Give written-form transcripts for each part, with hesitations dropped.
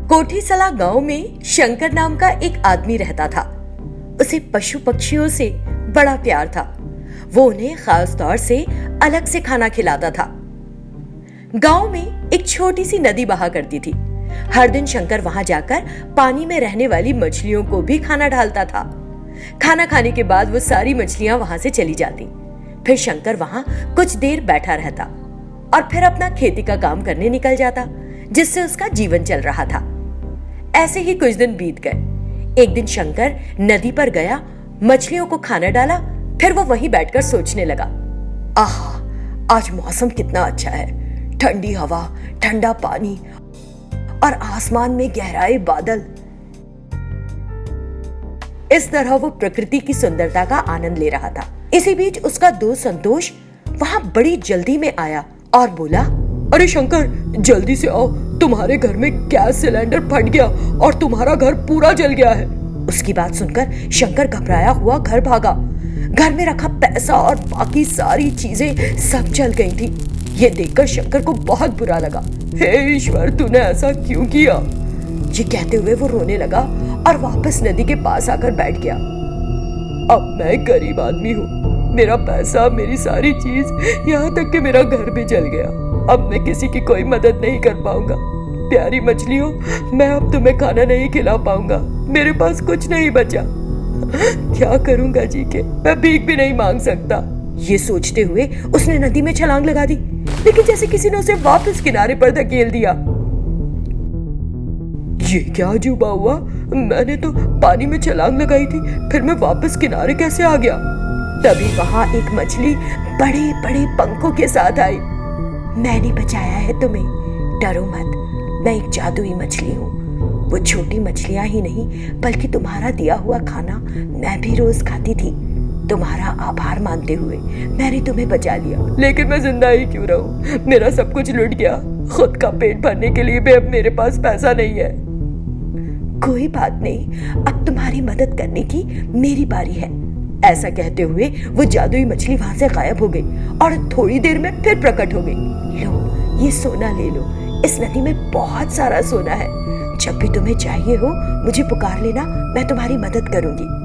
कोठीसला गांव में शंकर नाम का एक आदमी रहता था। उसे पशु पक्षियों से बड़ा प्यार था। वो उन्हें खास तौर से अलग से खाना खिलाता था। गांव में एक छोटी सी नदी बहा करती थी। हर दिन शंकर वहां जाकर पानी में रहने वाली मछलियों को भी खाना डालता था। खाना खाने के बाद वो सारी मछलियां वहां से चली जाती। फिर शंकर वहां कुछ देर बैठा रहता और फिर अपना खेती का काम करने निकल जाता, जिससे उसका जीवन चल रहा था। ऐसे ही कुछ दिन बीत गए। एक दिन शंकर नदी पर गया, मछलियों को खाना डाला, फिर वो वहीं बैठकर सोचने लगा, आहा, आज मौसम कितना अच्छा है। ठंडी हवा, ठंडा पानी और आसमान में गहराए बादल। इस तरह वो प्रकृति की सुंदरता का आनंद ले रहा था। इसी बीच उसका दोस्त संतोष वहां बड़ी जल्दी में आया और बोला, अरे शंकर, जल्दी से आओ, तुम्हारे घर में गैस सिलेंडर फट गया और तुम्हारा घर पूरा जल गया है। उसकी बात सुनकर शंकर घबराया हुआ घर भागा। घर में रखा पैसा और बाकी सारी चीजें सब जल गई थी। ये देखकर शंकर को बहुत बुरा लगा। हे ईश्वर, तूने ऐसा क्यों किया? ये कहते हुए वो रोने लगा और वापस नदी के पास आकर बैठ गया। अब मैं गरीब आदमी हूँ, मेरा पैसा, मेरी सारी चीज, यहाँ तक कि मेरा घर भी जल गया। अब मैं किसी की कोई मदद नहीं कर पाऊंगा। प्यारी मछलियों, मैं अब तुम्हें खाना नहीं खिला पाऊंगा। मेरे पास कुछ नहीं बचा। क्या करूंगा जी के? मैं भीख भी नहीं मांग सकता। ये सोचते हुए उसने नदी में छलांग लगा दी, लेकिन जैसे किसी ने उसे वापस किनारे पर धकेल दिया। ये क्या अजूबा हुआ? मैंने तो पानी में छलांग लगाई थी, फिर मैं वापस किनारे कैसे आ गया? तभी वहां एक मछली बड़े बड़े पंखों के साथ आई। मैंने बचाया है तुम्हें, डरो मत। मैं एक जादुई मछली हूँ। वो छोटी मछलियां ही नहीं, बल्कि तुम्हारा दिया हुआ खाना मैं भी रोज खाती थी। तुम्हारा आभार मानते हुए मैंने तुम्हें बचा लिया। लेकिन मैं जिंदा ही क्यों रहूं? मेरा सब कुछ लुट गया। खुद का पेट भरने के लिए भी अब मेरे पास पैसा नहीं है। कोई बात नहीं, अब तुम्हारी मदद करने की मेरी बारी है। ऐसा कहते हुए वो जादुई मछली वहां से गायब हो गई और थोड़ी देर में फिर प्रकट हो गई। लो, ये सोना ले लो। इस नदी में बहुत सारा सोना है। जब भी तुम्हें चाहिए हो मुझे पुकार लेना, मैं तुम्हारी मदद करूंगी।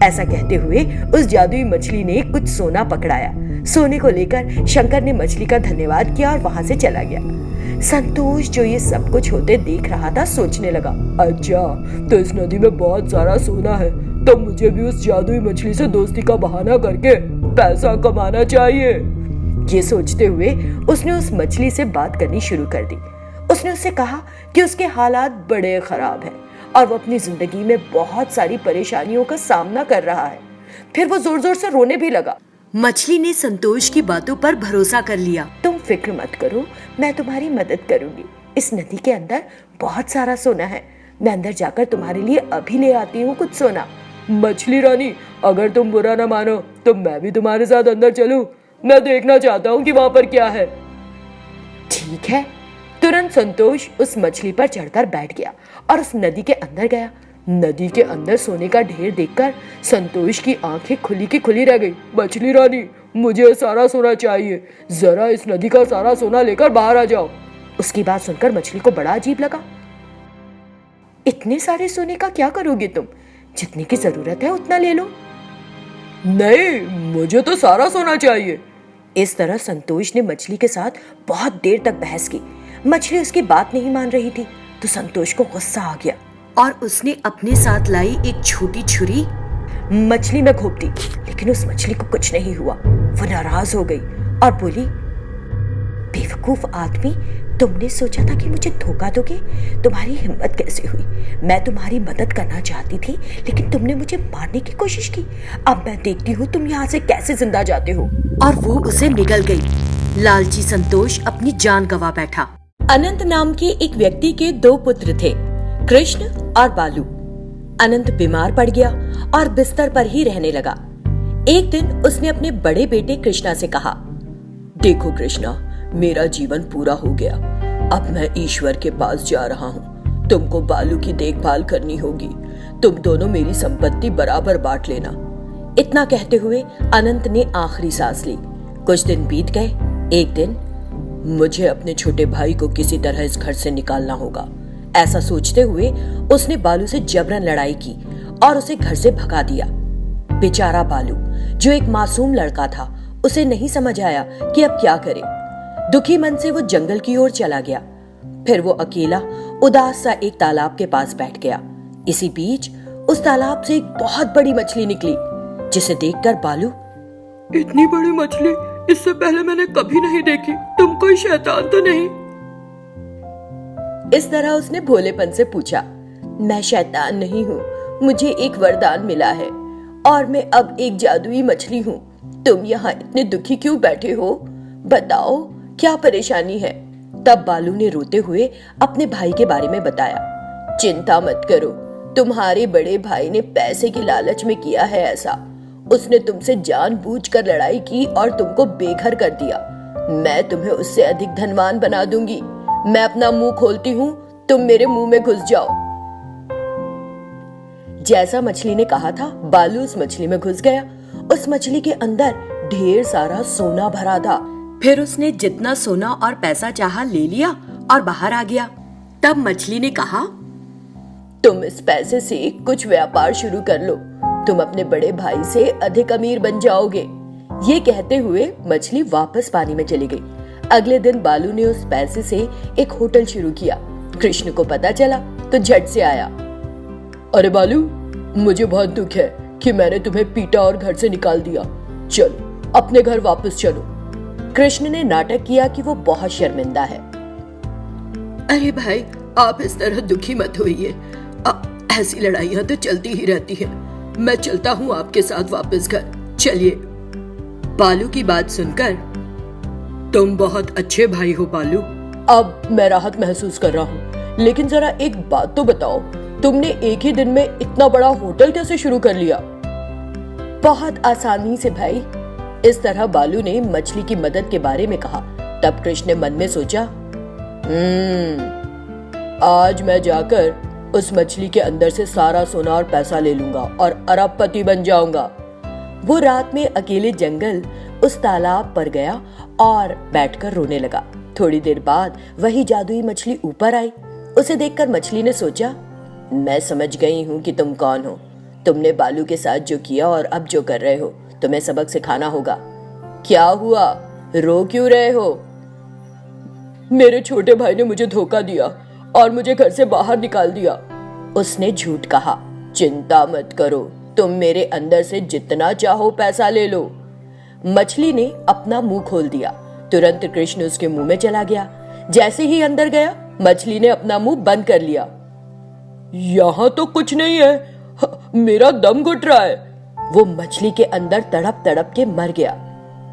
ऐसा कहते हुए उस जादुई मछली ने कुछ सोना पकड़ाया। सोने को लेकर शंकर ने मछली का धन्यवाद किया और वहां से चला गया। संतोष, जो ये सब कुछ होते देख रहा था, सोचने लगा, अच्छा, तो इस नदी में बहुत सारा सोना है, तो मुझे भी उस जादुई मछली से दोस्ती का बहाना करके पैसा कमाना चाहिए। ये सोचते हुए उसने उस मछली से बात करनी शुरू कर दी। उसने उससे कहा कि उसके हालात बड़े खराब हैं और वो अपनी जिंदगी में बहुत सारी परेशानियों का सामना कर रहा है। फिर वो जोर जोर से रोने भी लगा। मछली ने संतोष की बातों पर भरोसा कर लिया। तुम फिक्र मत करो, मैं तुम्हारी मदद करूंगी। इस नदी के अंदर बहुत सारा सोना है। मैं अंदर जाकर तुम्हारे लिए अभी ले आती हूँ कुछ सोना। मछली रानी, अगर तुम बुरा न मानो तो मैं भी तुम्हारे साथ अंदर चलूं। मैं देखना चाहता हूँ कि वहां पर क्या है। ठीक है। तुरंत संतोष उस मछली पर चढ़कर बैठ गया और उस नदी के अंदर गया। नदी के अंदर सोने का ढेर देखकर संतोष की आंखें खुली की खुली रह गई। मछली रानी, मुझे सारा सोना चाहिए। जरा इस नदी का सारा सोना लेकर बाहर आ जाओ। उसकी बात सुनकर मछली को बड़ा अजीब लगा। इतने सारे सोने का क्या करोगे तुम? जितने की जरूरत है उतना ले लो। नहीं, मुझे तो सारा सोना चाहिए। इस तरह संतोष ने मछली के साथ बहुत देर तक बहस की। मछली उसकी बात नहीं मान रही थी, तो संतोष को गुस्सा आ गया और उसने अपने साथ लाई एक छोटी छुरी मछली में घोंप दी। लेकिन उस मछली को कुछ नहीं हुआ। वो नाराज हो गई और बोली, बेवकूफ आदमी, तुमने सोचा था कि मुझे धोखा दोगे? तुम्हारी हिम्मत कैसे हुई? मैं तुम्हारी मदद करना चाहती थी, लेकिन तुमने मुझे मारने की कोशिश की। अब मैं देखती हूँ तुम यहाँ से कैसे जिंदा जाते हो। और वो उसे निगल गई। लालची संतोष अपनी जान गंवा बैठा। अनंत नाम के एक व्यक्ति के 2 पुत्र थे, कृष्ण और बालू। अनंत बीमार पड़ गया और बिस्तर पर ही रहने लगा। एक दिन उसने अपने बड़े बेटे कृष्णा से कहा, देखो कृष्णा, मेरा जीवन पूरा हो गया। अब मैं ईश्वर के पास जा रहा हूँ। तुमको बालू की देखभाल करनी होगी। तुम दोनों मेरी संपत्ति बराबर बांट लेना। इतना कहते हुए अनंत ने आखिरी सांस ली। कुछ दिन बीत गए। एक दिन, मुझे अपने छोटे भाई को किसी तरह इस घर से निकालना होगा। ऐसा सोचते हुए उसने बालू से जबरन लड़ाई की और उसे घर से भगा दिया। बेचारा बालू, जो एक मासूम लड़का था, उसे नहीं समझ आया कि अब क्या करे। दुखी मन से वो जंगल की ओर चला गया। फिर वो अकेला उदास सा एक तालाब के पास बैठ गया। इसी बीच उस तालाब से एक बहुत बड़ी मछली निकली, जिसे देखकर बालू, इतनी बड़ी मछली इससे पहले मैंने कभी नहीं देखी, तुम कोई शैतान तो नहीं? इस तरह उसने भोलेपन से पूछा। मैं शैतान नहीं हूँ, मुझे एक वरदान मिला है और मैं अब एक जादुई मछली हूँ। तुम यहाँ इतने दुखी क्यों बैठे हो? बताओ क्या परेशानी है? तब बालू ने रोते हुए अपने भाई के बारे में बताया। चिंता मत करो, तुम्हारे बड़े भाई ने पैसे के लालच में किया है ऐसा। उसने तुमसे जानबूझकर लड़ाई की और तुमको बेघर कर दिया। मैं तुम्हें उससे अधिक धनवान बना दूंगी। मैं अपना मुंह खोलती हूँ, तुम मेरे मुंह में घुस जाओ। जैसा मछली ने कहा था, बालू उस मछली में घुस गया। उस मछली के अंदर ढेर सारा सोना भरा था। फिर उसने जितना सोना और पैसा चाहा ले लिया और बाहर आ गया। तब मछली ने कहा, तुम इस पैसे से कुछ व्यापार शुरू कर लो, तुम अपने बड़े भाई से अधिक अमीर बन जाओगे। ये कहते हुए मछली वापस पानी में चली गई। अगले दिन बालू ने उस पैसे से एक होटल शुरू किया। कृष्ण को पता चला तो झट से आया। अरे बालू, मुझे बहुत दुख है कि मैंने तुम्हें पीटा और घर से निकाल दिया। चलो अपने घर वापस चलो। कृष्ण ने नाटक किया कि वो बहुत शर्मिंदा है। अरे भाई, आप इस तरह दुखी मत होइए, ऐसी लड़ाइयां तो चलती ही रहती हैं। मैं चलता हूँ आपके साथ वापस घर, चलिए। बालू की बात सुनकर, तुम बहुत अच्छे भाई हो बालू, अब मैं राहत महसूस कर रहा हूँ। लेकिन जरा एक बात तो बताओ, तुमने एक ही दिन में इतना बड़ा होटल कैसे शुरू कर लिया? बहुत आसानी से भाई। इस तरह बालू ने मछली की मदद के बारे में कहा। तब कृष्ण ने मन में सोचा, आज मैं जाकर उस मछली के अंदर से सारा सोना और पैसा ले लूंगा और अरबपति बन जाऊंगा। वो रात में अकेले जंगल उस तालाब पर गया और बैठकर रोने लगा। थोड़ी देर बाद वही जादुई मछली ऊपर आई। उसे देखकर मछली ने सोचा, मैं समझ गई हूँ कि तुम कौन हो। तुमने बालू के साथ जो किया और अब जो कर रहे हो, तुम्हें सबक सिखाना होगा। क्या हुआ, रो क्यों रहे हो? मेरे छोटे भाई ने मुझे धोखा दिया और मुझे घर से बाहर निकाल दिया। उसने झूठ कहा। चिंता मत करो, तुम मेरे अंदर से जितना चाहो पैसा ले लो। मछली ने अपना मुंह खोल दिया। तुरंत कृष्ण उसके मुंह में चला गया। जैसे ही अंदर गया, मछली ने अपना मुंह बंद कर लिया। यहाँ तो कुछ नहीं है, मेरा दम घुट रहा है। वो मछली के अंदर तड़प तड़प के मर गया।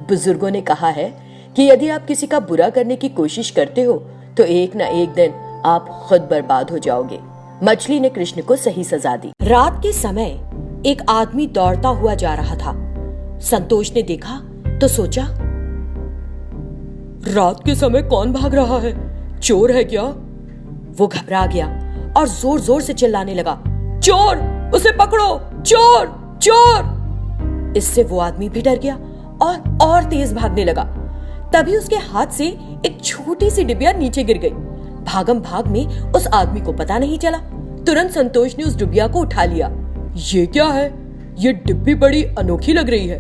बुजुर्गों ने कहा है कि यदि आप किसी का बुरा करने की कोशिश करते हो तो एक ना एक दिन आप खुद बर्बाद हो जाओगे। मछली ने कृष्ण को सही सजा दी। रात के समय एक आदमी दौड़ता हुआ जा रहा था। संतोष ने देखा तो सोचा, रात के समय कौन भाग रहा है? चोर है क्या? वो घबरा गया और जोर जोर से चिल्लाने लगा, चोर, उसे पकड़ो, चोर, चोर। इससे वो आदमी भी डर गया और तेज भागने लगा। तभी उसके हाथ से एक छोटी सी डिबिया नीचे गिर गई। भागम भाग में उस आदमी को पता नहीं चला। तुरंत संतोष ने उस डिबिया को उठा लिया। ये क्या है? ये डिब्बी बड़ी अनोखी लग रही है।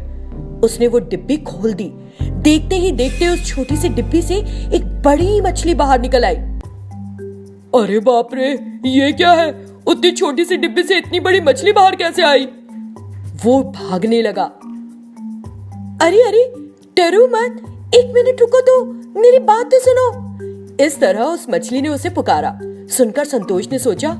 उसने वो डिब्बी खोल दी। देखते ही देखते उस छोटी सी डिब्बी से एक बड़ी मछली बाहर निकल आई। अरे बाप रे, ये क्या है? उतनी छोटी सी डिब्बी से इतनी बड़ी मछली बाहर कैसे आई? वो भागने लगा। अरे अरे, डरो मत, एक मिनट रुको तो, मेरी बात तो सुनो। इस तरह उस मछली ने उसे पुकारा। सुनकर संतोष ने सोचा,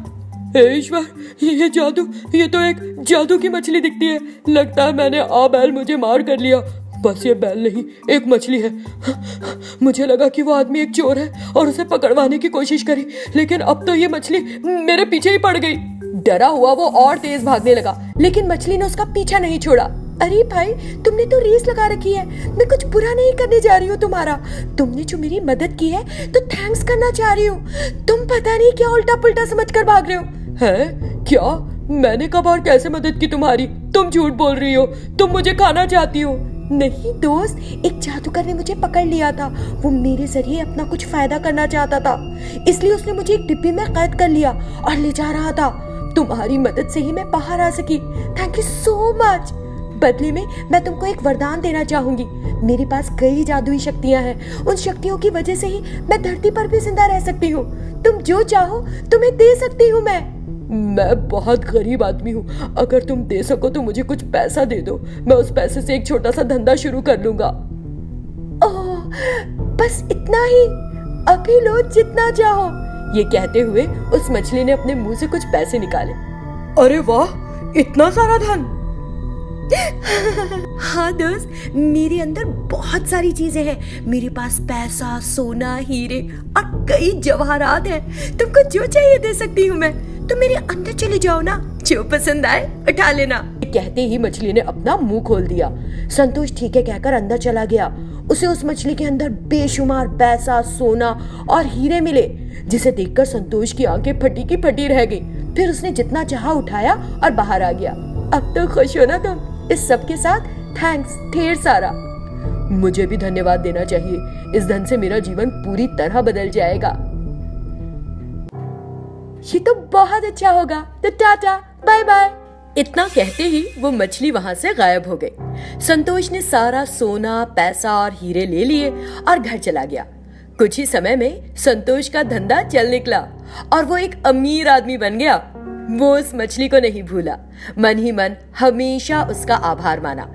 हे ईश्वर, ये जादू, ये तो एक जादू की मछली दिखती है। लगता है मैंने बैल मुझे मार कर लिया। बस ये बैल नहीं, एक मछली है। मुझे लगा कि वो आदमी एक चोर है और उसे पकड़वाने की कोशिश करी, लेकिन अब तो ये मछली मेरे पीछे ही पड़ गई। डरा हुआ वो और तेज भागने लगा, लेकिन मछली ने उसका पीछा नहीं छोड़ा। अरे भाई, तुमने तो रेस लगा रखी है। मैं कुछ बुरा नहीं करने जा रही हूँ तुम्हारा। तुमने जो मेरी मदद की है तो थैंक्स करना चाह रही हूँ। तुम पता नहीं क्या उल्टा पुल्टा समझ कर भाग रहे हो। है क्या? मैंने कब और कैसे मदद की तुम्हारी? तुम झूठ बोल रही हो। तुम मुझे खाना चाहती हो। नहीं दोस्त, एक जादूगर ने मुझे पकड़ लिया था। वो मेरे जरिए अपना कुछ फायदा करना चाहता था, इसलिए उसने मुझे एक डिब्बी में कैद कर लिया और ले जा रहा था। तुम्हारी मदद से ही मैं बाहर आ सकी। Thank you so much. बदले में मैं तुमको एक वरदान देना चाहूंगी। मेरे पास कई जादुई शक्तियां हैं। उन शक्तियों की वजह से ही मैं धरती पर भी जिंदा रह सकती हूँ। तुम जो चाहो तुम्हें दे सकती हूँ। मैं बहुत गरीब आदमी हूँ। अगर तुम दे सको तो मुझे कुछ पैसा दे दो। मैं उस पैसे से एक छोटा सा धंधा शुरू कर लूंगा। ओह, बस इतना ही? अभी लो जितना चाहो। ये कहते हुए उस मछली ने अपने मुंह से कुछ पैसे निकाले। अरे वाह, इतना सारा धन! हाँ दोस्त, मेरे अंदर बहुत सारी चीजें हैं। मेरे पास पैसा, सोना, हीरे और कई जवाहरात हैं। तुमको जो चाहिए दे सकती हूँ मैं। तुम मेरे अंदर चले जाओ ना, जो पसंद आए उठा लेना। कहते ही मछली ने अपना मुंह खोल दिया। संतोष ठीक है कहकर अंदर चला गया। उसे उस मछली के अंदर बेशुमार पैसा, सोना और हीरे मिले, जिसे देखकर संतोष की आंखें फटी की फटी रह गई। फिर उसने जितना चाहा उठाया और बाहर आ गया। अब तो खुश हो ना तुम इस सब के साथ? थैंक्स ढेर सारा। मुझे भी धन्यवाद देना चाहिए। इस धन से मेरा जीवन पूरी तरह बदल जाएगा। ये तो बहुत अच्छा होगा। तो टाटा, बाय बाय। इतना कहते ही वो मछली वहां से गायब हो गई। संतोष ने सारा सोना, पैसा और हीरे ले लिए और घर चला गया। कुछ ही समय में संतोष का धंधा चल निकला और वो एक अमीर आदमी बन गया। वो उस मछली को नहीं भूला, मन ही मन हमेशा उसका आभार माना।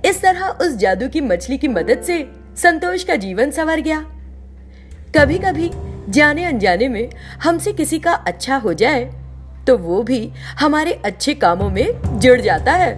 इस तरह उस जादू की मछली की मदद से संतोष का जीवन संवर गया। कभी कभी जाने अनजाने में हमसे किसी का अच्छा हो जाए तो वो भी हमारे अच्छे कामों में जुड़ जाता है।